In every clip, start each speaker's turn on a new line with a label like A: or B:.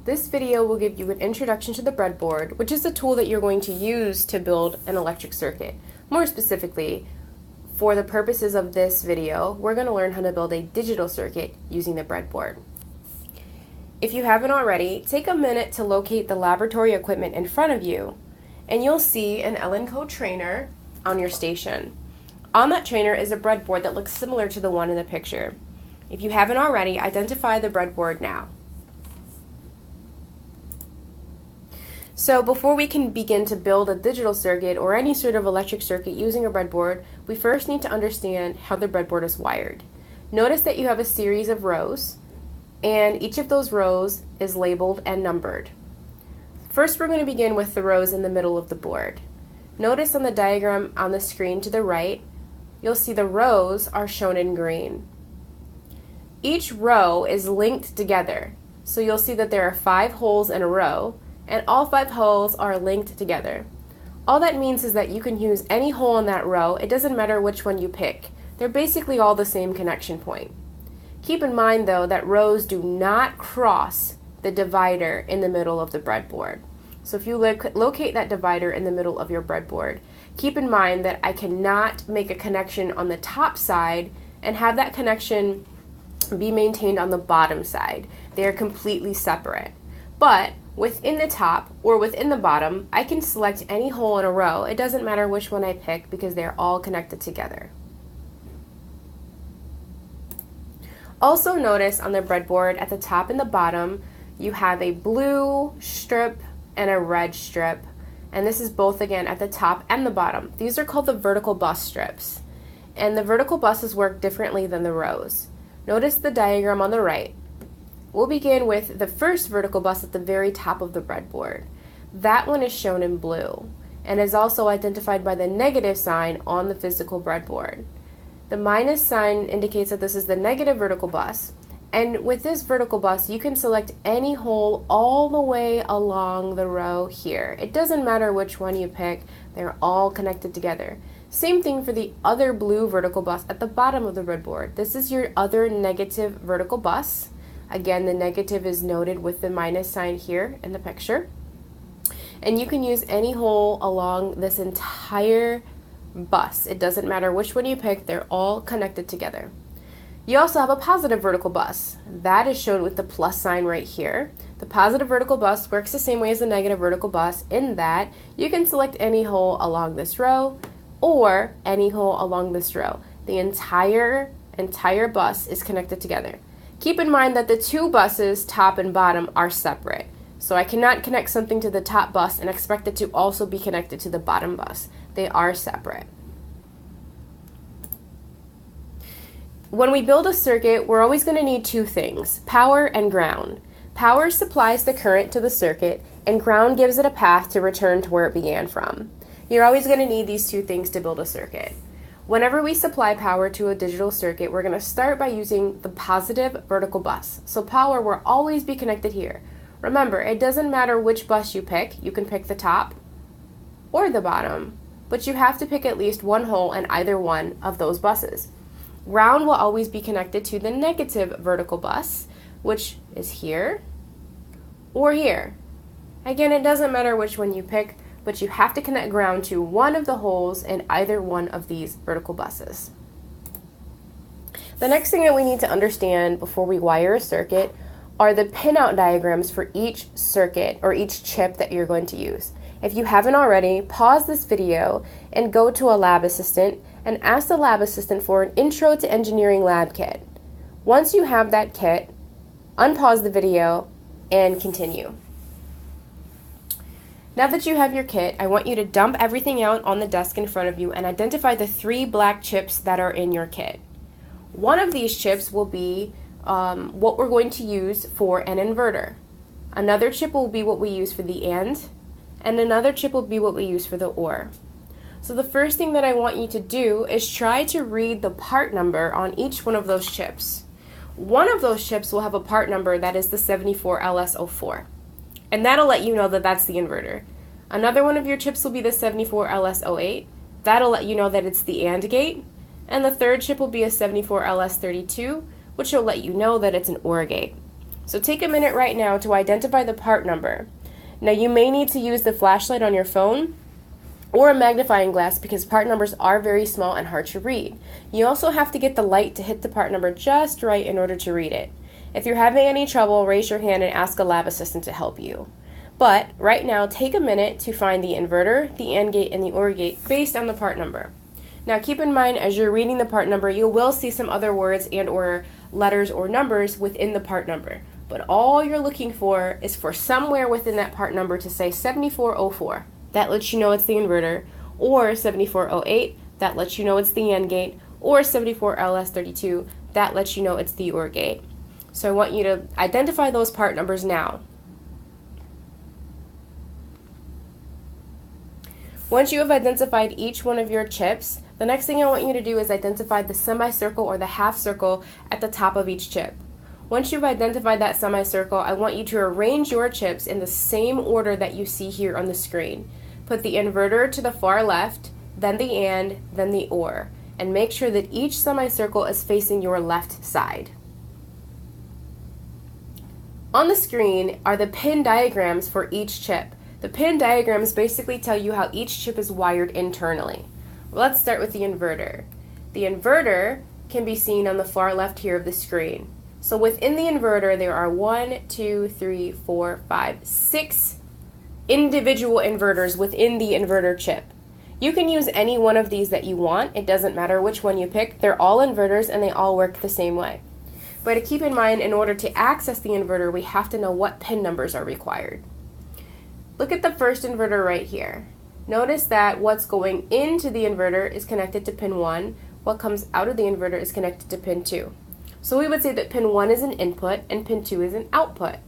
A: This video will give you an introduction to the breadboard, which is the tool that you're going to use to build an electric circuit. More specifically, for the purposes of this video, we're going to learn how to build a digital circuit using the breadboard. If you haven't already, take a minute to locate the laboratory equipment in front of you, and you'll see an L&Co trainer on your station. On that trainer is a breadboard that looks similar to the one in the picture. If you haven't already, identify the breadboard now. So before we can begin to build a digital circuit or any sort of electric circuit using a breadboard, we first need to understand how the breadboard is wired. Notice that you have a series of rows, and each of those rows is labeled and numbered. First, we're going to begin with the rows in the middle of the board. Notice on the diagram on the screen to the right, you'll see the rows are shown in green. Each row is linked together, so you'll see that there are 5 holes in a row, and all 5 holes are linked together. All that means is that you can use any hole in that row. It doesn't matter which one you pick. They're basically all the same connection point. Keep in mind though that rows do not cross the divider in the middle of the breadboard. So if you locate that divider in the middle of your breadboard, keep in mind that I cannot make a connection on the top side and have that connection be maintained on the bottom side. They are completely separate. But within the top or within the bottom, I can select any hole in a row. It doesn't matter which one I pick because they're all connected together. Also notice on the breadboard at the top and the bottom, you have a blue strip and a red strip. And this is both again at the top and the bottom. These are called the vertical bus strips. And the vertical buses work differently than the rows. Notice the diagram on the right. We'll begin with the first vertical bus at the very top of the breadboard. That one is shown in blue and is also identified by the negative sign on the physical breadboard. The minus sign indicates that this is the negative vertical bus, and with this vertical bus you can select any hole all the way along the row here. It doesn't matter which one you pick, they're all connected together. Same thing for the other blue vertical bus at the bottom of the breadboard. This is your other negative vertical bus. Again, the negative is noted with the minus sign here in the picture. And you can use any hole along this entire bus. It doesn't matter which one you pick, they're all connected together. You also have a positive vertical bus. That is shown with the plus sign right here. The positive vertical bus works the same way as the negative vertical bus in that you can select any hole along this row or any hole along this row. The entire bus is connected together. Keep in mind that the 2 buses, top and bottom, are separate. So I cannot connect something to the top bus and expect it to also be connected to the bottom bus. They are separate. When we build a circuit, we're always going to need 2 things, power and ground. Power supplies the current to the circuit, and ground gives it a path to return to where it began from. You're always going to need these 2 things to build a circuit. Whenever we supply power to a digital circuit, we're going to start by using the positive vertical bus. So power will always be connected here. Remember, it doesn't matter which bus you pick. You can pick the top or the bottom, but you have to pick at least one hole in either one of those buses. Ground will always be connected to the negative vertical bus, which is here or here. Again, it doesn't matter which one you pick, but you have to connect ground to one of the holes in either one of these vertical buses. The next thing that we need to understand before we wire a circuit are the pinout diagrams for each circuit or each chip that you're going to use. If you haven't already, pause this video and go to a lab assistant and ask the lab assistant for an Intro to Engineering lab kit. Once you have that kit, unpause the video and continue. Now that you have your kit, I want you to dump everything out on the desk in front of you and identify the 3 black chips that are in your kit. One of these chips will be what we're going to use for an inverter. Another chip will be what we use for the and another chip will be what we use for the or. So the first thing that I want you to do is try to read the part number on each one of those chips. One of those chips will have a part number that is the 74LS04. And that'll let you know that that's the inverter. Another one of your chips will be the 74LS08. That'll let you know that it's the AND gate. And the third chip will be a 74LS32, which will let you know that it's an OR gate. So take a minute right now to identify the part number. Now you may need to use the flashlight on your phone or a magnifying glass because part numbers are very small and hard to read. You also have to get the light to hit the part number just right in order to read it. If you're having any trouble, raise your hand and ask a lab assistant to help you. But right now, take a minute to find the inverter, the AND gate, and the OR gate based on the part number. Now keep in mind, as you're reading the part number, you will see some other words and or letters or numbers within the part number. But all you're looking for is for somewhere within that part number to say 7404. That lets you know it's the inverter. Or 7408. That lets you know it's the AND gate. Or 74LS32. That lets you know it's the OR gate. So I want you to identify those part numbers now. Once you have identified each one of your chips, the next thing I want you to do is identify the semicircle or the half circle at the top of each chip. Once you've identified that semicircle, I want you to arrange your chips in the same order that you see here on the screen. Put the inverter to the far left, then the AND, then the OR, and make sure that each semicircle is facing your left side. On the screen are the pin diagrams for each chip. The pin diagrams basically tell you how each chip is wired internally. Let's start with the inverter. The inverter can be seen on the far left here of the screen. So within the inverter, there are 6 individual inverters within the inverter chip. You can use any one of these that you want. It doesn't matter which one you pick. They're all inverters and they all work the same way. But to keep in mind, in order to access the inverter, we have to know what pin numbers are required. Look at the first inverter right here. Notice that what's going into the inverter is connected to pin 1. What comes out of the inverter is connected to pin 2. So we would say that pin 1 is an input and pin 2 is an output.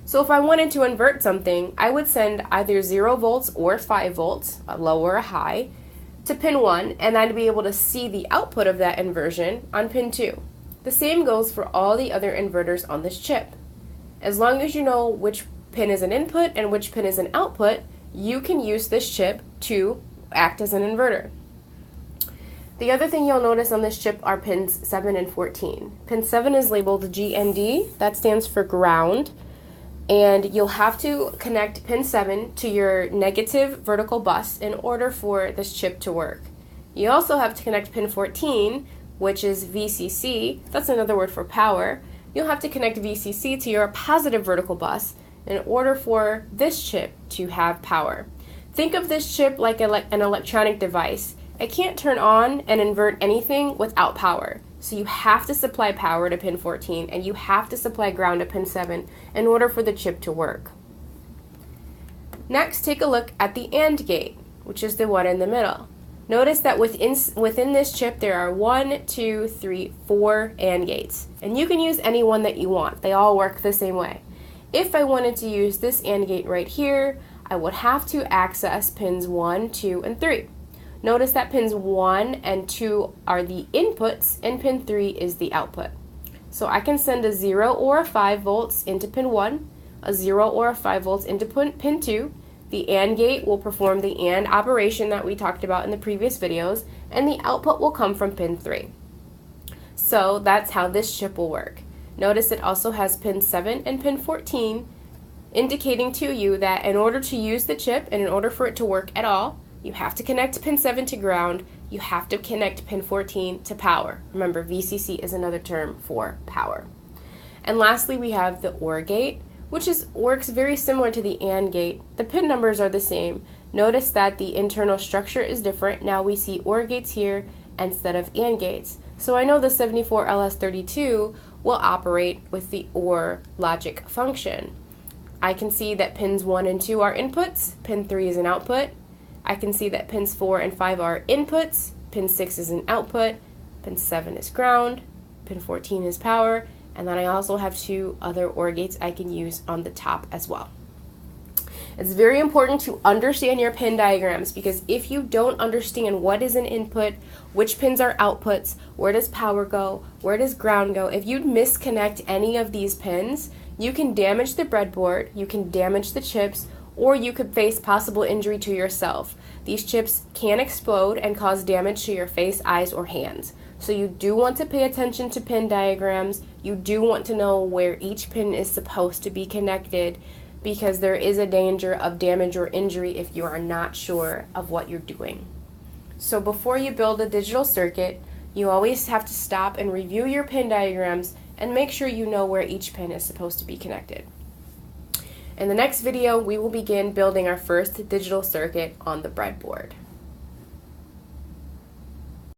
A: So if I wanted to invert something, I would send either 0 volts or 5 volts, a low or a high, to pin 1, and I'd be able to see the output of that inversion on pin 2. The same goes for all the other inverters on this chip. As long as you know which pin is an input and which pin is an output, you can use this chip to act as an inverter. The other thing you'll notice on this chip are pins 7 and 14. Pin 7 is labeled GND, that stands for ground, and you'll have to connect pin 7 to your negative vertical bus in order for this chip to work. You also have to connect pin 14, which is VCC, that's another word for power. You'll have to connect VCC to your positive vertical bus in order for this chip to have power. Think of this chip like an electronic device. It can't turn on and invert anything without power. So you have to supply power to pin 14 and you have to supply ground to pin 7 in order for the chip to work. Next, take a look at the AND gate, which is the one in the middle. Notice that within this chip there are 4 AND gates. And you can use any one that you want. They all work the same way. If I wanted to use this AND gate right here, I would have to access pins 1, 2, and 3. Notice that pins 1 and 2 are the inputs and pin 3 is the output. So I can send a 0 or a 5 volts into pin 1, a 0 or a 5 volts into pin 2. The AND gate will perform the AND operation that we talked about in the previous videos, and the output will come from pin 3. So that's how this chip will work. Notice it also has pin 7 and pin 14, indicating to you that in order to use the chip and in order for it to work at all, you have to connect pin 7 to ground, you have to connect pin 14 to power. Remember, VCC is another term for power. And lastly, we have the OR gate, which works very similar to the AND gate. The pin numbers are the same. Notice that the internal structure is different. Now we see OR gates here instead of AND gates. So I know the 74LS32 will operate with the OR logic function. I can see that pins 1 and 2 are inputs, pin 3 is an output. I can see that pins 4 and 5 are inputs, pin 6 is an output, pin 7 is ground, pin 14 is power, and then I also have 2 other OR gates I can use on the top as well. It's very important to understand your pin diagrams because if you don't understand what is an input, which pins are outputs, where does power go, where does ground go, if you misconnect any of these pins, you can damage the breadboard, you can damage the chips, or you could face possible injury to yourself. These chips can explode and cause damage to your face, eyes, or hands. So you do want to pay attention to pin diagrams. You do want to know where each pin is supposed to be connected, because there is a danger of damage or injury if you are not sure of what you're doing. So before you build a digital circuit, you always have to stop and review your pin diagrams and make sure you know where each pin is supposed to be connected. In the next video, we will begin building our first digital circuit on the breadboard.